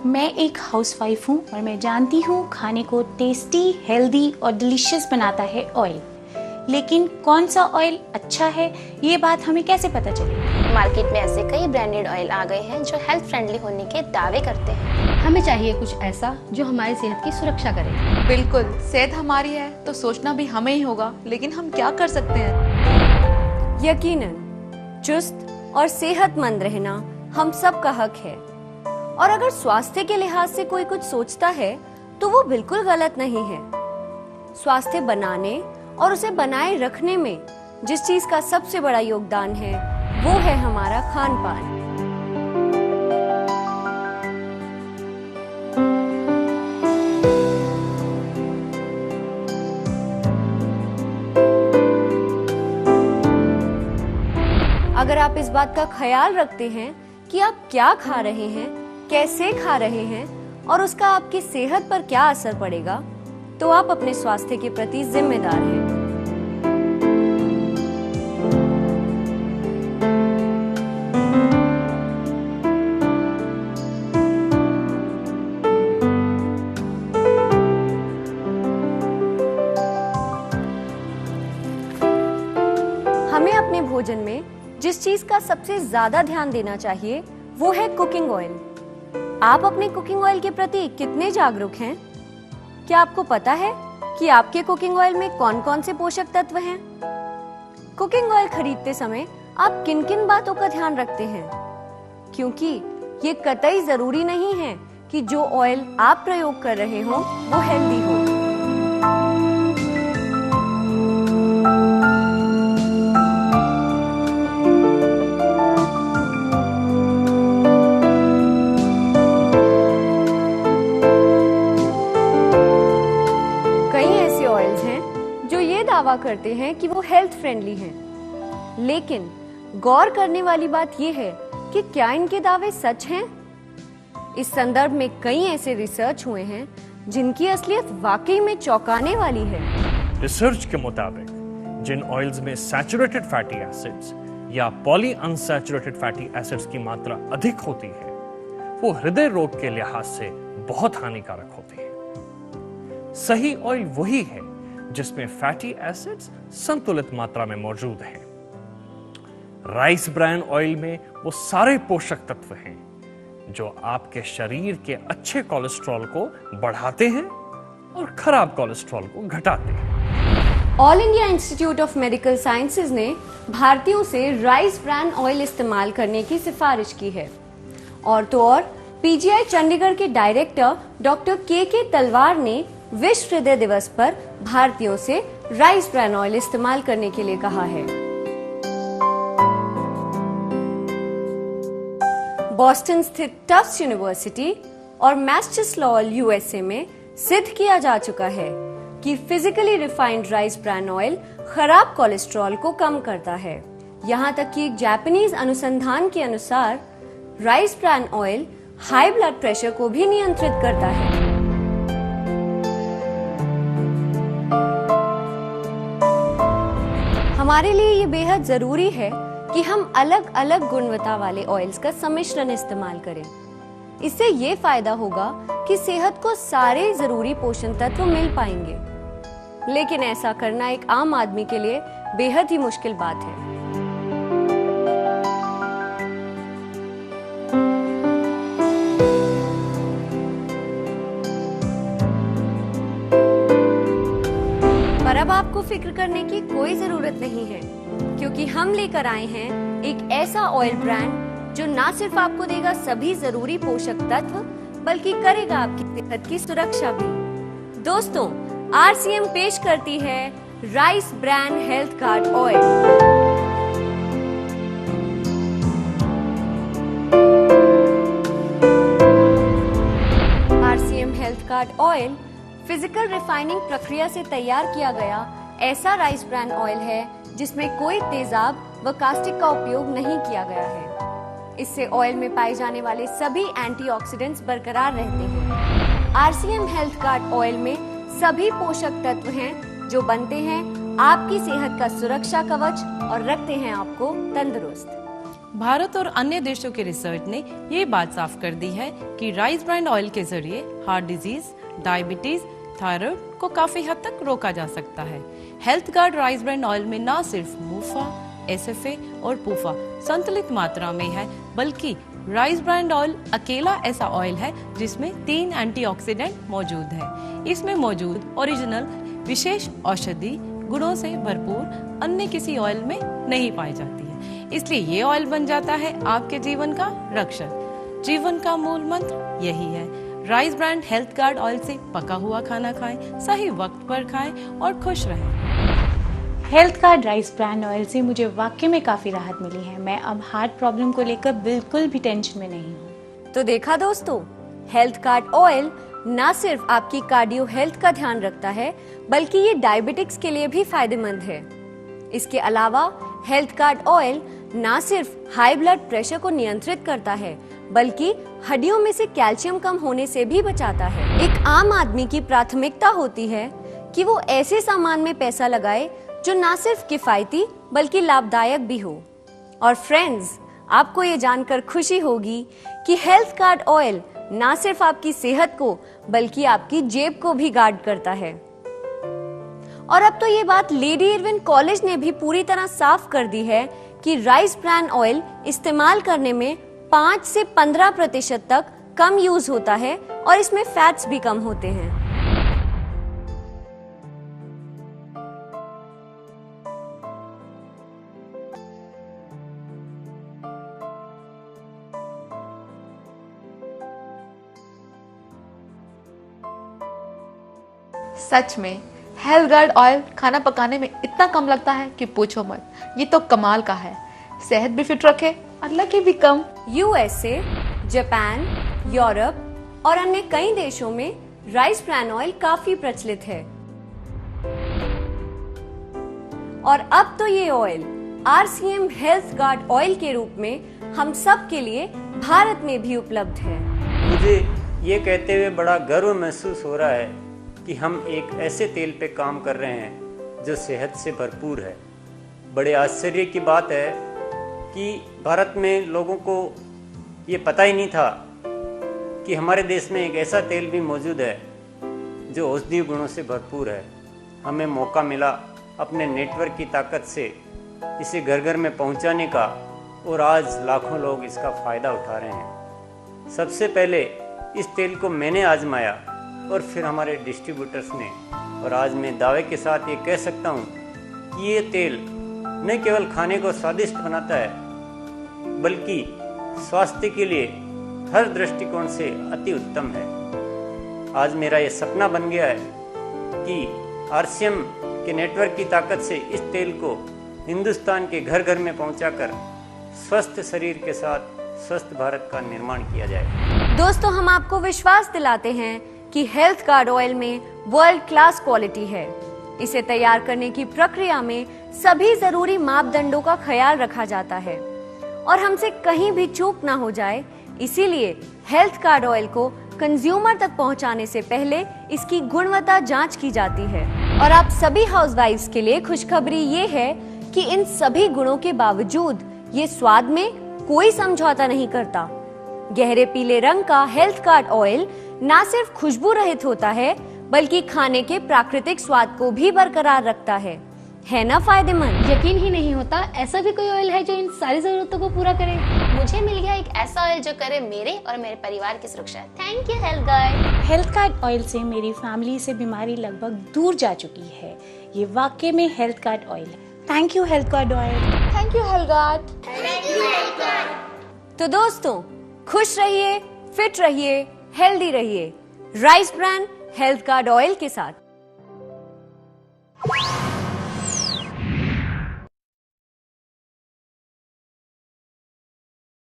मैं एक हाउसवाइफ हूँ और मैं जानती हूँ खाने को टेस्टी, हेल्दी और डिलीशियस बनाता है ऑयल। लेकिन कौन सा ऑयल अच्छा है, ये बात हमें कैसे पता चलेगी? मार्केट में ऐसे कई ब्रांडेड ऑयल आ गए हैं जो हेल्थ फ्रेंडली होने के दावे करते हैं। हमें चाहिए कुछ ऐसा जो हमारी सेहत की सुरक्षा करे। बिल्कुल, सेहत हमारी है तो सोचना भी हमें ही होगा, लेकिन हम क्या कर सकते हैं? यकीनन चुस्त और सेहतमंद रहना हम सब का हक है, और अगर स्वास्थ्य के लिहाज से कोई कुछ सोचता है तो वो बिल्कुल गलत नहीं है। स्वास्थ्य बनाने और उसे बनाए रखने में जिस चीज का सबसे बड़ा योगदान है वो है हमारा खान पान। अगर आप इस बात का ख्याल रखते हैं कि आप क्या खा रहे हैं, कैसे खा रहे हैं और उसका आपकी सेहत पर क्या असर पड़ेगा, तो आप अपने स्वास्थ्य के प्रति जिम्मेदार हैं। हमें अपने भोजन में जिस चीज का सबसे ज्यादा ध्यान देना चाहिए वो है कुकिंग ऑयल। आप अपने कुकिंग ऑयल के प्रति कितने जागरूक हैं? क्या आपको पता है कि आपके कुकिंग ऑयल में कौन कौन से पोषक तत्व हैं? कुकिंग ऑयल खरीदते समय आप किन किन बातों का ध्यान रखते हैं? क्योंकि ये कतई जरूरी नहीं है कि जो ऑयल आप प्रयोग कर रहे हो वो हेल्दी हो। दावा करते हैं कि वो हेल्थ फ्रेंडली हैं, लेकिन गौर करने वाली बात ये है कि क्या इनके दावे सच हैं? इस संदर्भ में कई ऐसे रिसर्च हुए हैं जिनकी असलियत वाकई में चौंकाने वाली है। रिसर्च के मुताबिक जिन ऑयल्स में सैचुरेटेड फैटी एसिड्स या पॉली अनसैचुरेटेड फैटी एसिड्स की मात्रा अधिक होती है वो हृदय रोग के लिहाज से बहुत हानिकारक होती है। सही ऑयल वही है जिसमें फैटी एसिड्स संतुलित मात्रा में मौजूद हैं। राइस ब्रान ऑयल में वो सारे पोषक तत्व हैं जो आपके शरीर के अच्छे कोलेस्ट्रॉल को बढ़ाते हैं और खराब कोलेस्ट्रॉल को घटाते हैं। All India institute of medical sciences ने भारतीयों से राइस ब्रान ऑयल इस्तेमाल करने की सिफारिश की है। और तो और पीजीआई चंडीगढ़ के डायरेक्टर डॉक्टर के तलवार ने विश्व हृदय दिवस पर भारतीयों से राइस ब्रान ऑयल इस्तेमाल करने के लिए कहा है। बॉस्टन स्थित टफ्ट्स यूनिवर्सिटी और मैसाचुसेट्स यूएसए में सिद्ध किया जा चुका है कि physically refined rice bran oil खराब कोलेस्ट्रॉल को कम करता है। यहाँ तक कि एक जापानीज अनुसंधान के अनुसार rice bran oil high blood pressure को भी नियंत्रित करता है। हमारे लिए ये बेहद जरूरी है कि हम अलग अलग गुणवत्ता वाले ऑयल्स का सम्मिश्रण इस्तेमाल करें। इससे ये फायदा होगा कि सेहत को सारे जरूरी पोषण तत्व मिल पाएंगे, लेकिन ऐसा करना एक आम आदमी के लिए बेहद ही मुश्किल बात है। पर अब आपको फिक्र करने की कोई जरूरत नहीं है, क्योंकि हम लेकर आए हैं एक ऐसा ऑयल ब्रांड जो ना सिर्फ आपको देगा सभी जरूरी पोषक तत्व, बल्कि करेगा आपकी सेहत की सुरक्षा भी। दोस्तों, आरसीएम पेश करती है rice bran health card oil. RCM health card oil physical refining प्रक्रिया से तैयार किया गया ऐसा राइस ब्रान ऑयल है जिसमें कोई तेजाब व कास्टिक का उपयोग नहीं किया गया है। इससे ऑयल में पाए जाने वाले सभी एंटीऑक्सीडेंट्स बरकरार रहते हैं। आरसीएम हेल्थ कार्ड ऑयल में सभी पोषक तत्व हैं जो बनते हैं आपकी सेहत का सुरक्षा कवच और रखते हैं आपको तंदुरुस्त। भारत और अन्य देशों के रिसर्च ने ये बात साफ कर दी है कि राइस ब्रांड ऑयल के जरिए हार्ट डिजीज, डायबिटीज, थायराइड को काफी हद तक रोका जा सकता है। Health guard rice brand oil में न सिर्फ मुफा, एसएफए और पूफा संतुलित मात्रा में है, बल्कि राइस ब्रांड ऑयल अकेला ऐसा ऑयल है जिसमें 3 एंटीऑक्सीडेंट मौजूद है। इसमें मौजूद ओरिजिनल विशेष औषधि गुणों से भरपूर अन्य किसी ऑयल में नहीं पाई जाती है। इसलिए ये ऑयल बन जाता है आपके जीवन का रक्षक। जीवन का मूल मंत्र यही है, rice brand health guard oil से पका हुआ खाना खाएं, सही वक्त पर खाएं और खुश रहें। Health guard rice brand oil से मुझे वाकई में काफ़ी राहत मिली है। मैं अब हार्ट प्रॉब्लम को लेकर बिल्कुल भी टेंशन में नहीं हूँ। तो देखा दोस्तों, हेल्थ गार्ड ऑयल न सिर्फ आपकी कार्डियो हेल्थ का ध्यान रखता है, बल्कि ये डायबिटिक्स के लिए भी फायदेमंद है। इसके अलावा हेल्थ गार्ड ऑयल न सिर्फ हाई ब्लड प्रेशर को नियंत्रित करता है, बल्कि हड्डियों में से कैल्शियम कम होने से भी बचाता है। एक आम आदमी की प्राथमिकता होती है कि वो ऐसे सामान में पैसा लगाए जो न सिर्फ किफायती बल्कि लाभदायक भी हो। और फ्रेंड्स, आपको ये जानकर खुशी होगी कि हेल्थ गार्ड ऑयल न सिर्फ आपकी सेहत को बल्कि आपकी जेब को भी गार्ड करता है। और अब तो ये बात लेडी इरविन कॉलेज ने भी पूरी तरह साफ कर दी है कि राइस ब्रांड ऑयल इस्तेमाल करने में 5 से 15% तक कम यूज होता है और इसमें फैट्स भी कम होते हैं। सच में हेल्थ गार्ड ऑयल खाना पकाने में इतना कम लगता है कि पूछो मत। ये तो कमाल का है। सेहत भी फिट रखे और लगे भी कम। यूएसए, जापान, यूरोप और अन्य कई देशों में राइस ब्रांड ऑयल काफी प्रचलित है। और अब तो ये oil RCM health guard oil के रूप में हम सब के लिए भारत में भी उपलब्ध है। मुझे ये कहते हुए बड़ा गर्व महसूस हो रहा है कि हम एक ऐसे तेल पे काम कर रहे हैं जो सेहत से भरपूर है। बड़े आश्चर्य की बात है कि भारत में लोगों को ये पता ही नहीं था कि हमारे देश में एक ऐसा तेल भी मौजूद है जो औषधीय गुणों से भरपूर है। हमें मौका मिला अपने नेटवर्क की ताकत से इसे घर घर में पहुंचाने का, और आज लाखों लोग इसका फ़ायदा उठा रहे हैं। सबसे पहले इस तेल को मैंने आजमाया और फिर हमारे डिस्ट्रीब्यूटर्स ने, और आज मैं दावे के साथ ये कह सकता हूँ कि ये तेल न केवल खाने को स्वादिष्ट बनाता है, बल्कि स्वास्थ्य के लिए हर दृष्टिकोण से अति उत्तम है। आज मेरा ये सपना बन गया है कि आरसीएम के नेटवर्क की ताकत से इस तेल को हिंदुस्तान के घर घर में पहुंचाकर स्वस्थ शरीर के साथ स्वस्थ भारत का निर्माण किया जाए। दोस्तों, हम आपको विश्वास दिलाते हैं कि हेल्थ गार्ड ऑयल में वर्ल्ड क्लास क्वालिटी है। इसे तैयार करने की प्रक्रिया में सभी जरूरी मापदंडों का ख्याल रखा जाता है और हमसे कहीं भी चूक ना हो जाए, इसीलिए हेल्थ गार्ड ऑयल को कंज्यूमर तक पहुंचाने से पहले इसकी गुणवत्ता जांच की जाती है। और आप सभी हाउसवाइफ्स के लिए खुशखबरी ये है कि इन सभी गुणों के बावजूद ये स्वाद में कोई समझौता नहीं करता। गहरे पीले रंग का हेल्थ गार्ड ऑयल न सिर्फ खुशबू रहित होता है, बल्कि खाने के प्राकृतिक स्वाद को भी बरकरार रखता है ना फायदेमंद? यकीन ही नहीं होता ऐसा भी कोई ऑयल है जो इन सारी जरूरतों को पूरा करे। मुझे मिल गया एक ऐसा ऑयल जो करे मेरे और मेरे परिवार की सुरक्षा। Thank you health guard. Health guard oil से मेरी फैमिली से बीमारी लगभग दूर जा चुकी है। ये वाकई में हेल्थ गार्ड ऑयल है। Thank you health guard oil. Thank you health guard. तो दोस्तों, खुश रहिए, फिट रहिए, हेल्दी रहिए rice brand health guard oil के साथ।